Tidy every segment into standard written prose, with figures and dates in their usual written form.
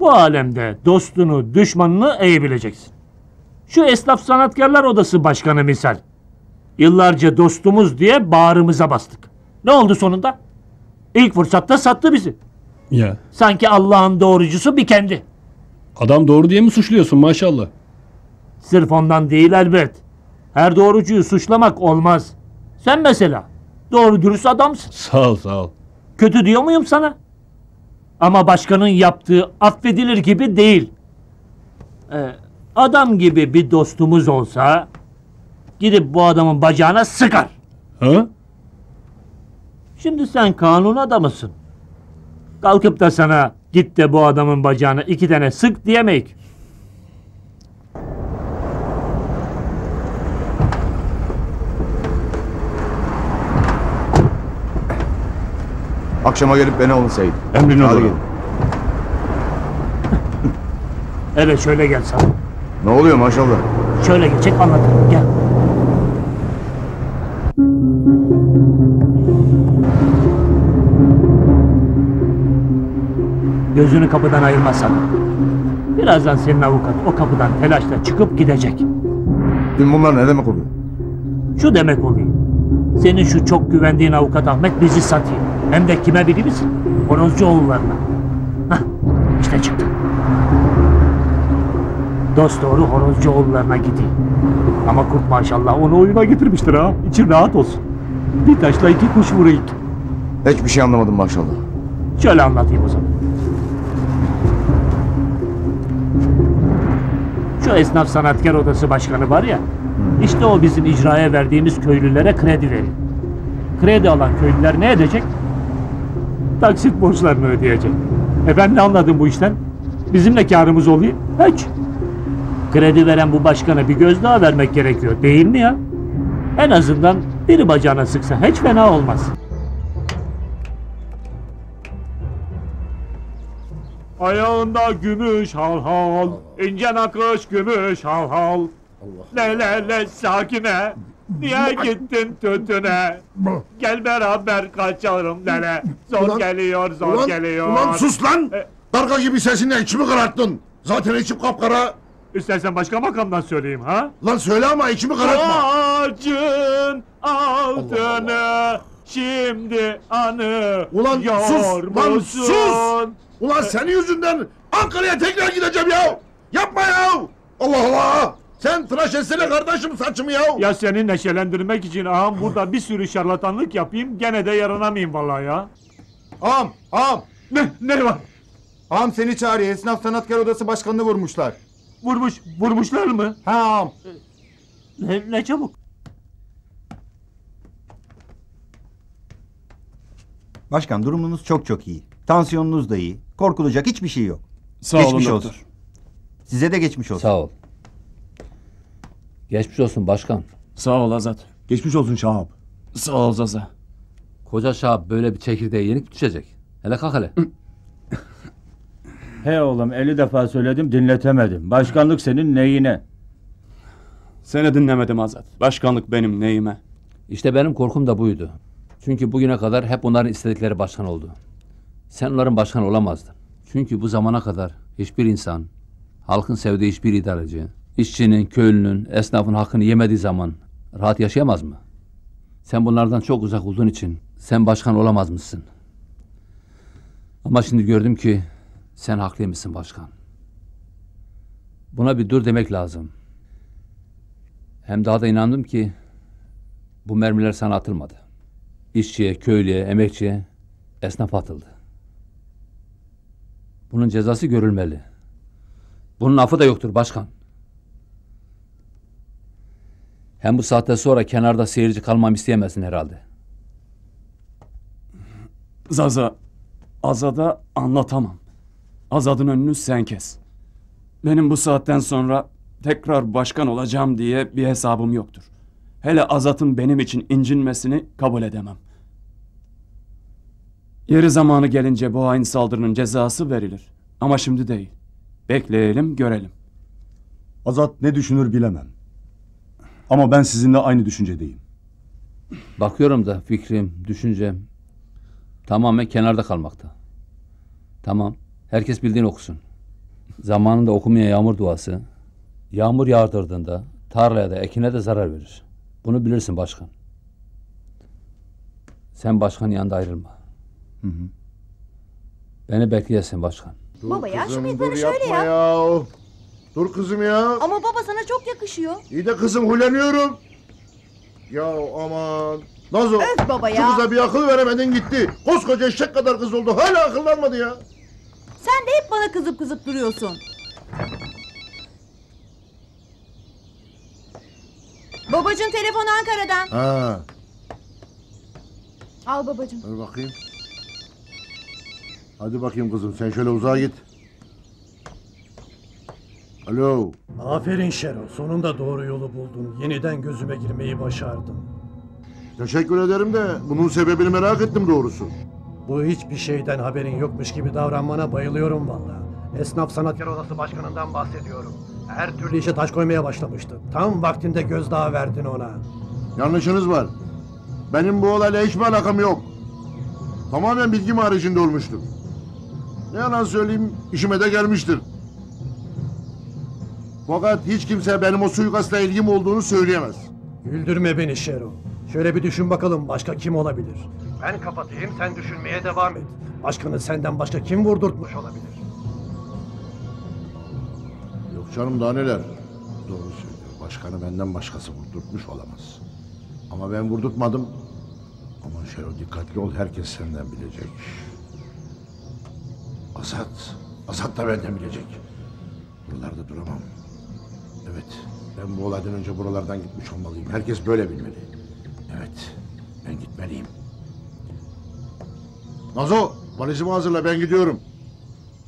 Bu alemde dostunu, düşmanını iyi bileceksin. Şu Esnaf Sanatkarlar Odası Başkanı misal. Yıllarca dostumuz diye bağrımıza bastık. Ne oldu sonunda? İlk fırsatta sattı bizi. Ya. Sanki Allah'ın doğrucusu bir kendi. Adam doğru diye mi suçluyorsun maşallah? Sırf ondan değil elbet. Her doğrucuyu suçlamak olmaz. Sen mesela doğru dürüst adamsın. Sağ ol sağ ol. Kötü diyor muyum sana? Ama başkanın yaptığı affedilir gibi değil. Adam gibi bir dostumuz olsa gidip bu adamın bacağına sıkar. Ha? Şimdi sen kanun adamısın. Kalkıp da sana git de bu adamın bacağına 2 tane sık diyemeyik. Akşama gelip beni alın Seyit. Emrin Hadi olur. gidin. Evet şöyle gel sana. Ne oluyor maşallah? Şöyle geçecek anlatırım gel. Gözünü kapıdan ayırmazsan. Birazdan senin avukat o kapıdan telaşla çıkıp gidecek. Dün bunlar ne demek oluyor? Şu demek oluyor. Senin şu çok güvendiğin avukat Ahmet bizi satıyor. Hem de kime bilir misin? Horozcuoğullarına. Hah, işte çıktı. Dost doğru Horozcuoğullarına gidiyor. Ama kurt maşallah onu oyuna getirmiştir ha. İçin rahat olsun. Bir taşla 2 kuş vurayım. Hiçbir şey anlamadım maşallah. Şöyle anlatayım o zaman. Şu Esnaf Sanatkar Odası Başkanı var ya, işte o bizim icraya verdiğimiz köylülere kredi veriyor. Kredi alan köylüler ne edecek? Taksit borçlarını ödeyecek. Ben ne anladım bu işten? Bizim ne kârımız oluyor? Hiç. Kredi veren bu başkana bir gözdağı vermek gerekiyor değil mi ya? En azından biri bacağına sıksa hiç fena olmaz. Ayağında gümüş hal hal, ince nakış gümüş hal hal. Le le le sakine, niye gittin tütüne? Gel beraber kaçalım lele. Zor geliyor, zor geliyor. Ulan sus lan! Karga gibi sesinle içimi kararttın. Zaten içim kapkara. İstersen başka makamdan söyleyeyim ha? Lan söyle ama içimi karartma. Ağacın altını şimdi anı Ulan sus! Lan sus! Ulan senin yüzünden Ankara'ya tekrar gideceğim ya! Yapma ya! Allah Allah! Sen tıraş etsene kardeşim saçımı ya! Ya seni neşelendirmek için ağam burada bir sürü şarlatanlık yapayım gene de yaranamayayım vallahi ya. Ağam! Ne var? Ağam seni çağırıyor. Esnaf Sanatkar Odası Başkanı'nı vurmuşlar. Vurmuşlar mı? Ha ağam. Ne çabuk? Başkan durumunuz çok iyi. Tansiyonunuz da iyi. Korkulacak hiçbir şey yok. Sağ olun Geçmiş doktor. olsun. Size de geçmiş olsun. Sağ ol. Geçmiş olsun başkan. Sağ ol Azat. Geçmiş olsun Şahap. Sağ ol Zaza. Koca Şahap böyle bir çekirdeğe yenik düşecek. Hele kalk hele. He oğlum 50 defa söyledim dinletemedim. Başkanlık senin neyine? Seni dinlemedim Azat. Başkanlık benim neyime? İşte benim korkum da buydu. Çünkü bugüne kadar hep onların istedikleri başkan oldu. Sen onların başkanı olamazdın. Çünkü bu zamana kadar hiçbir insan, halkın sevdiği hiçbir idareci, işçinin, köylünün, esnafın hakkını yemediği zaman rahat yaşayamaz mı? Sen bunlardan çok uzak olduğun için sen başkan olamaz mısın? Ama şimdi gördüm ki sen haklıymışsın başkan. Buna bir dur demek lazım. Hem daha da inandım ki bu mermiler sana atılmadı. İşçiye, köylüye, emekçiye, esnafa atıldı. Bunun cezası görülmeli. Bunun affı da yoktur başkan. Hem bu saatten sonra kenarda seyirci kalmam isteyemezsin herhalde. Zaza, Azad'a anlatamam. Azad'ın önünü sen kes. Benim bu saatten sonra tekrar başkan olacağım diye bir hesabım yoktur. Hele Azat'ın benim için incinmesini kabul edemem. Yeri zamanı gelince bu hain saldırının cezası verilir. Ama şimdi değil. Bekleyelim, görelim. Azat ne düşünür bilemem. Ama ben sizinle aynı düşüncedeyim. Bakıyorum da fikrim, düşüncem tamamen kenarda kalmakta. Tamam, herkes bildiğini okusun. Zamanında okumaya yağmur duası, yağmur yağdırdığında tarlaya da ekine de zarar verir. Bunu bilirsin başkan. Sen başkanın yanında ayrılma. Beni bekleyesin başkan. Baba ya, şu Kızım, bıyıkları dur şöyle yapma ya. ya. Dur kızım ya. Ama baba sana çok yakışıyor. İyi de kızım huleniyorum. Ya aman. Nazo. Öf baba Şu ya. kıza bir akıl veremedin gitti. Koskoca eşek kadar kız oldu. Hala akıllanmadı ya. Sen de hep bana kızıp kızıp duruyorsun. Babacığım, telefon Ankara'dan. Ha. Al babacığım. Dur bakayım. Hadi bakayım kızım, sen şöyle uzağa git. Alo. Aferin Şero, sonunda doğru yolu buldun. Yeniden gözüme girmeyi başardın. Teşekkür ederim de bunun sebebini merak ettim doğrusu. Bu hiçbir şeyden haberin yokmuş gibi davranmana bayılıyorum valla. Esnaf Sanatkar Odası Başkanı'ndan bahsediyorum. Her türlü işe taş koymaya başlamıştı. Tam vaktinde gözdağı verdin ona. Yanlışınız var. Benim bu olayla hiçbir alakam yok. Tamamen bilgim haricinde olmuştur. Ne yalan söyleyeyim, işime de gelmiştir. Fakat hiç kimse benim o suikastla ilgim olduğunu söyleyemez. Güldürme beni Şero. Şöyle bir düşün bakalım, başka kim olabilir? Ben kapatayım, sen düşünmeye devam et. Başkanı senden başka kim vurdurtmuş olabilir? Yok canım, daha neler. Doğru söylüyor. Başkanı benden başkası vurdurtmuş olamaz. Ama ben vurdurtmadım. Aman Şero, dikkatli ol, herkes senden bilecek. Azat da benden bilecek. Buralarda duramam. Evet, ben bu olaydan önce buralardan gitmiş olmalıyım. Herkes böyle bilmeli. Evet, ben gitmeliyim. Nazo, valizimi hazırla, ben gidiyorum.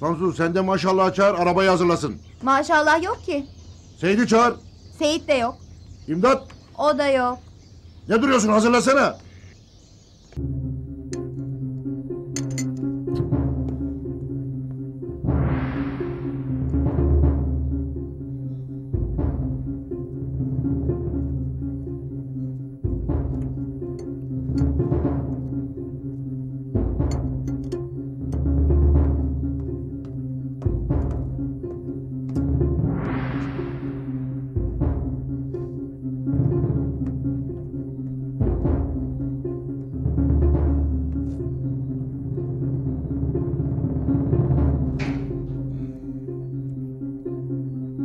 Tansu, sen de maşallah çağır, arabayı hazırlasın. Maşallah yok ki. Seyit'i çağır. Seyit de yok. İmdat, O da yok. ne duruyorsun, hazırlasana.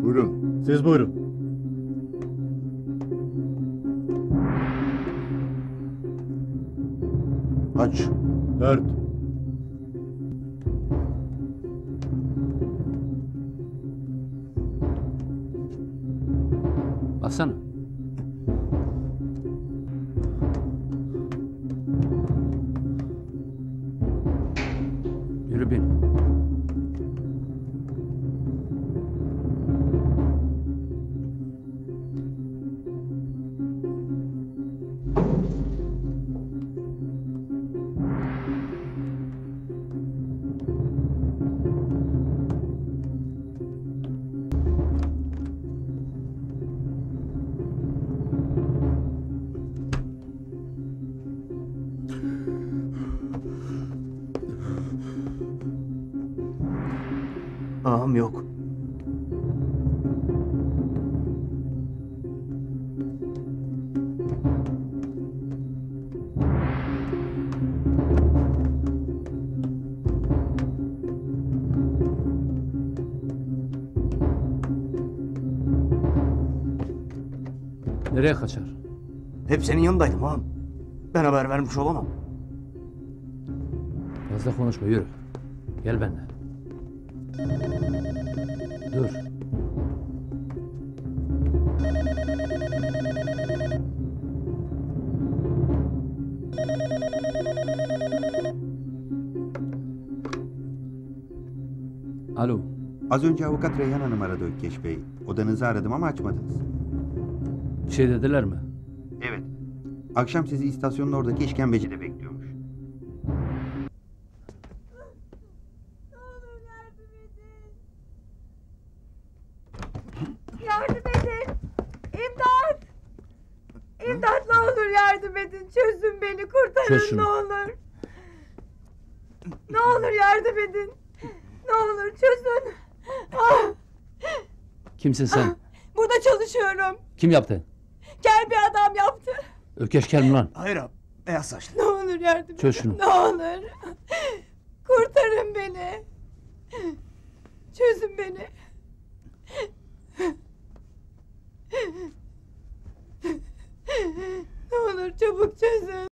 Buyurun. Siz buyurun. Kaç? 4. Baksana. Yürü bin. Ağam yok. Nereye kaçar? Hep senin yanındaydım ağam. Ben haber vermiş olamam. Fazla konuşma, yürü. Gel benimle. Dur. Alo. Az önce avukat Reyhan Hanım aradı Ökkeş Bey. Odanızı aradım ama açmadınız. Bir şey dediler mi? Evet. Akşam sizi istasyonun oradaki işkembecide bekliyormuş. Yardım edin. İmdat. İmdat, ne olur yardım edin. Çözün beni, kurtarın Çöz şunu. ne olur. Ne olur yardım edin. Ne olur çözün. Ah! Kimsin sen? Burada çalışıyorum. Kim yaptı? Gel bir adam yaptı. Ökeşker mi lan? Hayır abi. Beyaz saçlı. Ne olur yardım Çöz edin. şunu. Ne olur. Kurtarın beni. Çözün beni. Ne olur çabuk çözün.